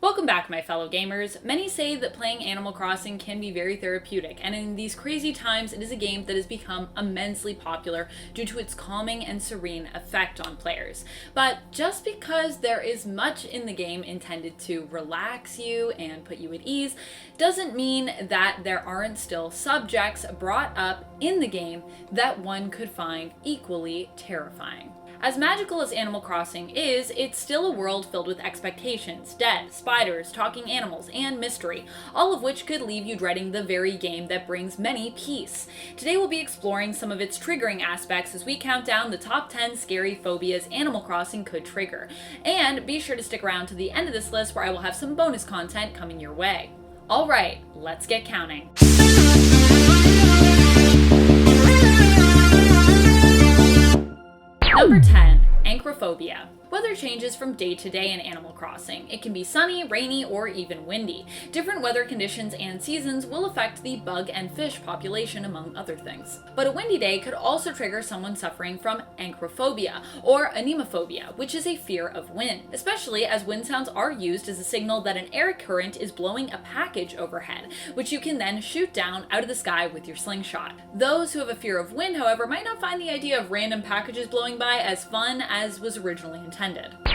Welcome back, my fellow gamers. Many say that playing Animal Crossing can be very therapeutic, and in these crazy times, it is a game that has become immensely popular due to its calming and serene effect on players. But just because there is much in the game intended to relax you and put you at ease, doesn't mean that there aren't still subjects brought up in the game that one could find equally terrifying. As magical as Animal Crossing is, it's still a world filled with expectations, death, spiders, talking animals, and mystery, all of which could leave you dreading the very game that brings many peace. Today we'll be exploring some of its triggering aspects as we count down the top 10 scary phobias Animal Crossing could trigger. And be sure to stick around to the end of this list where I will have some bonus content coming your way. Alright, let's get counting. Number 10. Agoraphobia. Weather changes from day to day in Animal Crossing. It can be sunny, rainy, or even windy. Different weather conditions and seasons will affect the bug and fish population, among other things. But a windy day could also trigger someone suffering from Agoraphobia, or animalcrophobia, which is a fear of wind, especially as wind sounds are used as a signal that an air current is blowing a package overhead, which you can then shoot down out of the sky with your slingshot. Those who have a fear of wind, however, might not find the idea of random packages blowing by as fun as was originally intended.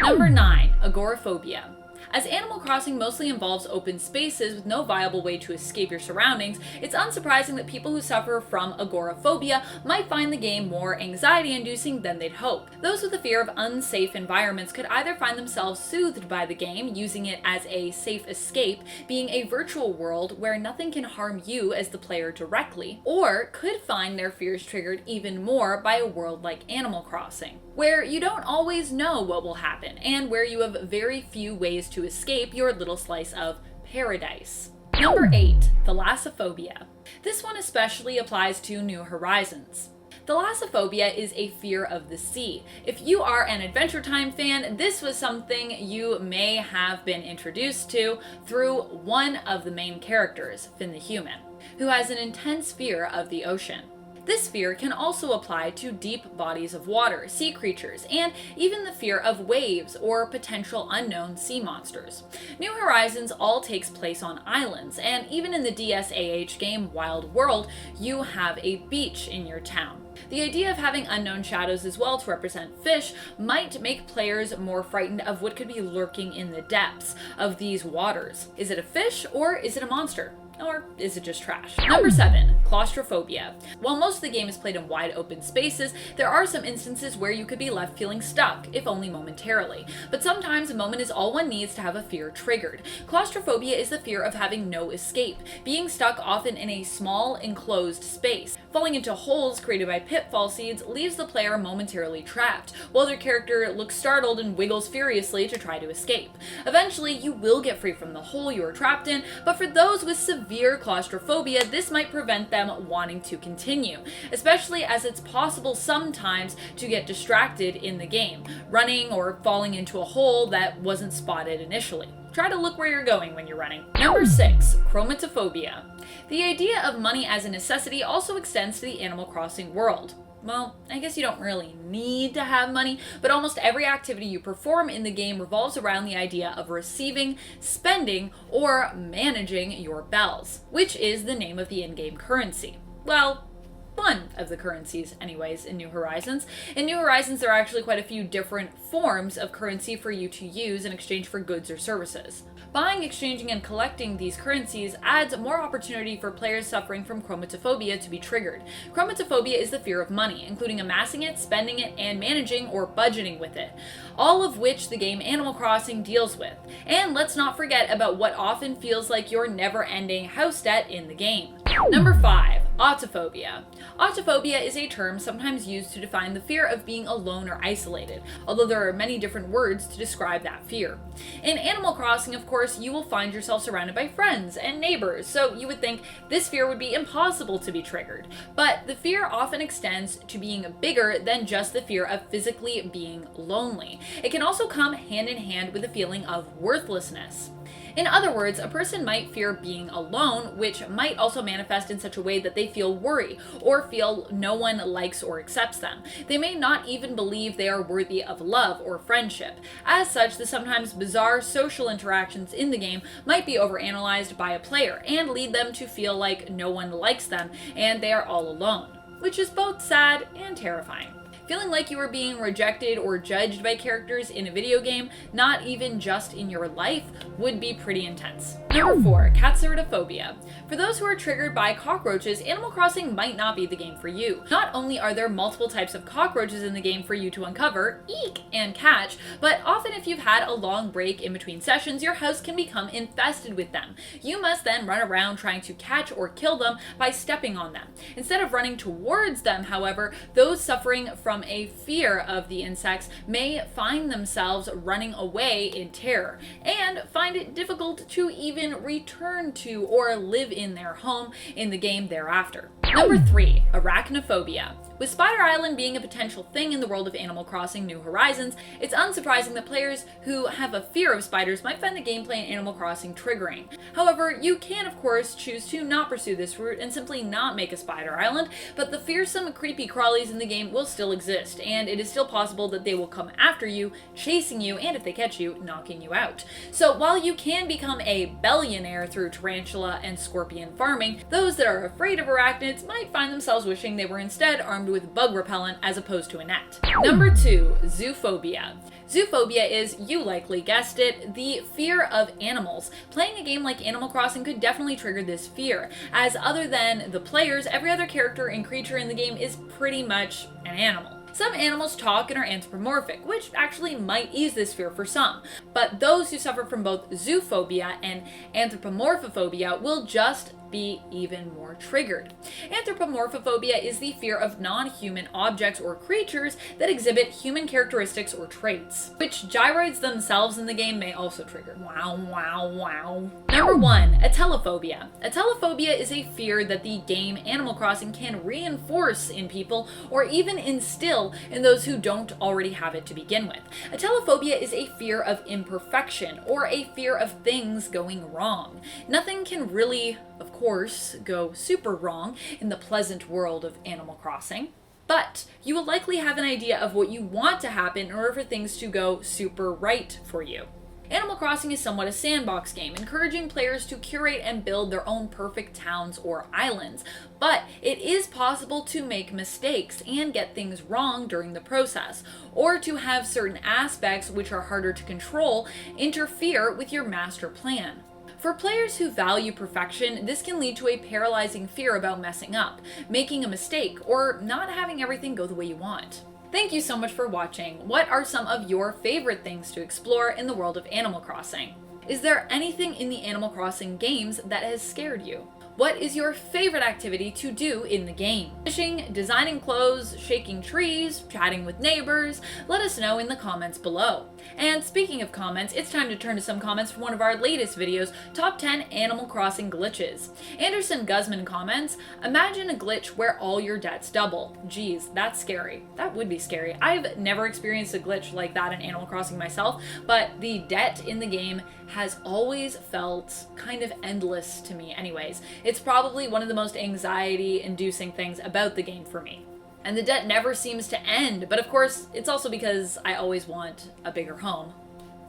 Number 9. Agoraphobia. As Animal Crossing mostly involves open spaces with no viable way to escape your surroundings, it's unsurprising that people who suffer from agoraphobia might find the game more anxiety-inducing than they'd hope. Those with a fear of unsafe environments could either find themselves soothed by the game, using it as a safe escape, being a virtual world where nothing can harm you as the player directly, or could find their fears triggered even more by a world like Animal Crossing, where you don't always know what will happen, and where you have very few ways to escape your little slice of paradise. Number 8. The Lhasaphobia. This one especially applies to New Horizons. The Lhasaphobia is a fear of the sea. If you are an Adventure Time fan, this was something you may have been introduced to through one of the main characters, Finn the Human, who has an intense fear of the ocean. This fear can also apply to deep bodies of water, sea creatures, and even the fear of waves or potential unknown sea monsters. New Horizons all takes place on islands, and even in the DSAH game Wild World, you have a beach in your town. The idea of having unknown shadows as well to represent fish might make players more frightened of what could be lurking in the depths of these waters. Is it a fish or is it a monster? Or is it just trash? Number 7. Claustrophobia. While most of the game is played in wide open spaces, there are some instances where you could be left feeling stuck, if only momentarily. But sometimes a moment is all one needs to have a fear triggered. Claustrophobia is the fear of having no escape, being stuck often in a small, enclosed space. Falling into holes created by pitfall seeds leaves the player momentarily trapped, while their character looks startled and wiggles furiously to try to escape. Eventually, you will get free from the hole you are trapped in, but for those with severe claustrophobia, this might prevent them wanting to continue, especially as it's possible sometimes to get distracted in the game, running or falling into a hole that wasn't spotted initially. Try to look where you're going when you're running. Number 6. Chromatophobia. The idea of money as a necessity also extends to the Animal Crossing world. Well, I guess you don't really need to have money, but almost every activity you perform in the game revolves around the idea of receiving, spending, or managing your bells, which is the name of the in-game currency. Well, one of the currencies anyways in New Horizons. In New Horizons, there are actually quite a few different forms of currency for you to use in exchange for goods or services. Buying, exchanging, and collecting these currencies adds more opportunity for players suffering from chromatophobia to be triggered. Chromatophobia is the fear of money, including amassing it, spending it, and managing or budgeting with it, all of which the game Animal Crossing deals with. And let's not forget about what often feels like your never-ending house debt in the game. Number 5. Autophobia. Autophobia is a term sometimes used to define the fear of being alone or isolated, although there are many different words to describe that fear. In Animal Crossing, of course, you will find yourself surrounded by friends and neighbors, so you would think this fear would be impossible to be triggered. But the fear often extends to being bigger than just the fear of physically being lonely. It can also come hand in hand with a feeling of worthlessness. In other words, a person might fear being alone, which might also manifest in such a way that they they feel worry or feel no one likes or accepts them. They may not even believe they are worthy of love or friendship. As such, the sometimes bizarre social interactions in the game might be overanalyzed by a player and lead them to feel like no one likes them and they are all alone, which is both sad and terrifying. Feeling like you are being rejected or judged by characters in a video game, not even just in your life, would be pretty intense. Number 4, Autophobia. For those who are triggered by cockroaches, Animal Crossing might not be the game for you. Not only are there multiple types of cockroaches in the game for you to uncover, eek, and catch, but often if you've had a long break in between sessions, your house can become infested with them. You must then run around trying to catch or kill them by stepping on them. Instead of running towards them, however, those suffering from a fear of the insects may find themselves running away in terror and find it difficult to even return to or live in their home in the game thereafter. Number 3, Arachnophobia. With Spider Island being a potential thing in the world of Animal Crossing New Horizons, it's unsurprising that players who have a fear of spiders might find the gameplay in Animal Crossing triggering. However, you can of course choose to not pursue this route and simply not make a Spider Island, but the fearsome creepy crawlies in the game will still exist, and it is still possible that they will come after you, chasing you, and if they catch you, knocking you out. So while you can become a billionaire through tarantula and scorpion farming, those that are afraid of arachnids might find themselves wishing they were instead armed with bug repellent as opposed to a net. Number 2, Zoophobia. Zoophobia is, you likely guessed it, the fear of animals. Playing a game like Animal Crossing could definitely trigger this fear, as other than the players, every other character and creature in the game is pretty much an animal. Some animals talk and are anthropomorphic, which actually might ease this fear for some, but those who suffer from both zoophobia and anthropomorphophobia will just be even more triggered. Anthropomorphophobia is the fear of non-human objects or creatures that exhibit human characteristics or traits, which gyroids themselves in the game may also trigger. Wow, wow, wow. Number 1, Autophobia. Autophobia is a fear that the game Animal Crossing can reinforce in people or even instill in those who don't already have it to begin with. Autophobia is a fear of imperfection or a fear of things going wrong. Nothing can really, of course, go super wrong in the pleasant world of Animal Crossing, but you will likely have an idea of what you want to happen in order for things to go super right for you. Animal Crossing is somewhat a sandbox game, encouraging players to curate and build their own perfect towns or islands, but it is possible to make mistakes and get things wrong during the process, or to have certain aspects which are harder to control interfere with your master plan. For players who value perfection, this can lead to a paralyzing fear about messing up, making a mistake, or not having everything go the way you want. Thank you so much for watching. What are some of your favorite things to explore in the world of Animal Crossing? Is there anything in the Animal Crossing games that has scared you? What is your favorite activity to do in the game? Fishing, designing clothes, shaking trees, chatting with neighbors? Let us know in the comments below. And speaking of comments, it's time to turn to some comments from one of our latest videos, Top 10 Animal Crossing Glitches. Anderson Guzman comments, imagine a glitch where all your debts double. Geez, that's scary. That would be scary. I've never experienced a glitch like that in Animal Crossing myself, but the debt in the game has always felt kind of endless to me anyways. It's probably one of the most anxiety-inducing things about the game for me. And the debt never seems to end, but of course, it's also because I always want a bigger home.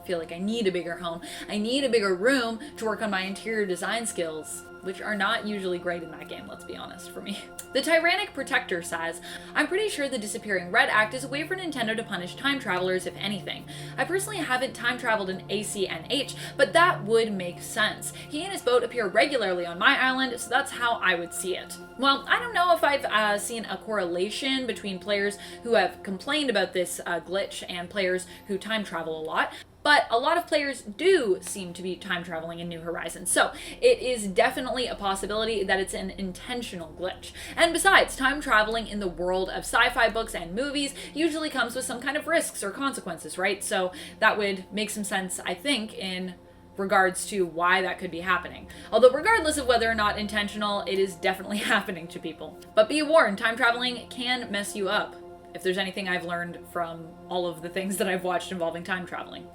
I feel like I need a bigger home. I need a bigger room to work on my interior design skills, which are not usually great in that game, let's be honest, for me. The Tyrannic Protector says, I'm pretty sure the Disappearing Red Act is a way for Nintendo to punish time travelers, if anything. I personally haven't time traveled in ACNH, but that would make sense. He and his boat appear regularly on my island, so that's how I would see it. Well, I don't know if I've seen a correlation between players who have complained about this glitch and players who time travel a lot, but a lot of players do seem to be time traveling in New Horizons, so it is definitely a possibility that it's an intentional glitch. And besides, time traveling in the world of sci-fi books and movies usually comes with some kind of risks or consequences, right? So that would make some sense, I think, in regards to why that could be happening. Although regardless of whether or not intentional, it is definitely happening to people. But be warned, time traveling can mess you up. if there's anything I've learned from all of the things that I've watched involving time traveling.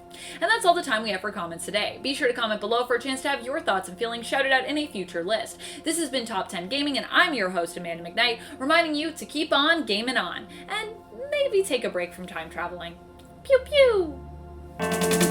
And that's all the time we have for comments today. Be sure to comment below for a chance to have your thoughts and feelings shouted out in a future list. This has been Top 10 Gaming, and I'm your host, Amanda McKnight, reminding you to keep on gaming on, and maybe take a break from time traveling. Pew pew!